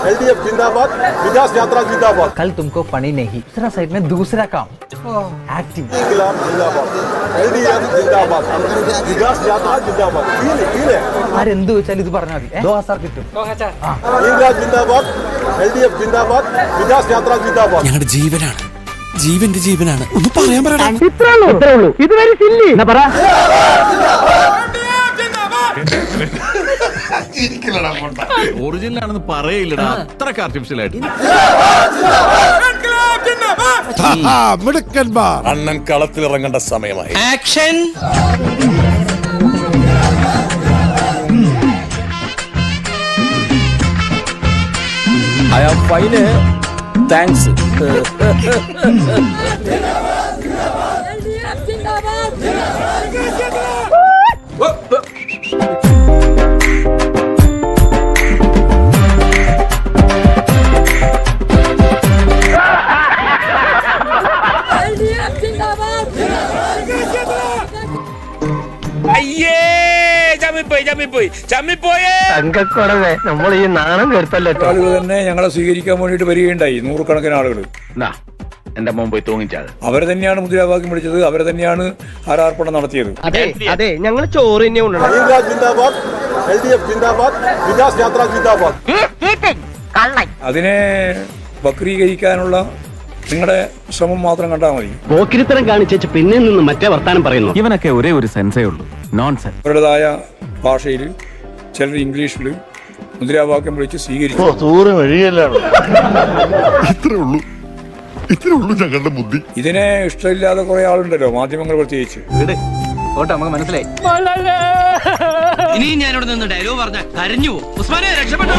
LDF जिंदाबाद, विकास यात्रा जिंदाबाद। कल तुमको पढ़ी नहीं, दूसरा साइड में दूसरा काम एक्टिंग। इंकलाब जिंदाबाद, LDF जिंदाबाद, विकास यात्रा जिंदाबाद। ആരെന്ത് വെച്ചാലും ഇത് പറഞ്ഞാൽ മതി. 2000 കിട്ടും. इंकलाब जिंदाबाद, LDF जिंदाबाद, विकास यात्रा जिंदाबाद। ഞങ്ങളുടെ ജീവനാണ്, ജീവന്റെ ജീവനാണ്. ഒന്ന് പറയാൻ പറയടാ. ഇതുവരെ സില്ലി എന്നാ പറ. ഒറിജിനൽ ആണെന്ന് പറയില്ലടാ, അത്രക്ക് ആർട്ടിഫിഷ്യൽ ആയിട്ട്. മിടുക്കന്മാർ. അണ്ണൻ കളത്തിലിറങ്ങേണ്ട സമയമായി. Action. I am fine. Thanks. അയ്യേ, ചമ്മിപ്പോയേ. തങ്കക്കുറവേ, നമ്മൾ ഈ നാണം കേട്ടല്ലോ. ആളുകൾ തന്നെ ഞങ്ങളെ സ്വീകരിക്കാൻ വേണ്ടിയിട്ട് വരികയുണ്ടായി, നൂറുകണക്കിന് ആളുകൾ. എന്റെ മുമ്പ് തൂങ്ങിച്ചാൽ അവരെ തന്നെയാണ് മുദ്രാവാക്യം വിളിച്ചത്, അവരെ തന്നെയാണ് ഹാരാർപ്പണം നടത്തിയത്. അതെ അതെ, ഞങ്ങൾ ചോറ് തന്നെ കൊണ്ടുവരണം. इंकलाब जिंदाबाद, LDF जिंदाबाद, विकास यात्रा जिंदाबाद। അതിനെ വക്രീകരിക്കാനുള്ള നിങ്ങളുടെ ശ്രമം മാത്രം കണ്ടാൽ മതി. പോക്കിരിത്തരം കാണിച്ചു പിന്നിൽ നിന്ന് മറ്റേ വർത്താനം പറയുന്നു. ഇവനൊക്കെ ഒരേ ഒരു സെൻസേ ഉള്ളൂ, നോൺസെൻസ്. അവരുടേതായ ഭാഷയിൽ, ചിലർ ഇംഗ്ലീഷിൽ മുദ്രാവാക്യം വിളിച്ച് സ്വീകരിച്ചു. ഇത്രേ ഉള്ളൂ ഞങ്ങളുടെ ബുദ്ധി. ഇതിനെ ഇഷ്ടമില്ലാതെ കുറെ ആളുണ്ടല്ലോ, മാധ്യമങ്ങൾ പ്രത്യേകിച്ച്. നമുക്ക് മനസ്സിലായി. ഇനിയും ഞാനിവിടെ നിന്ന് ഡയലോഗ് പറഞ്ഞാൽ കരഞ്ഞു പോകും. ഉസ്മാനെ രക്ഷപ്പെട്ടോ.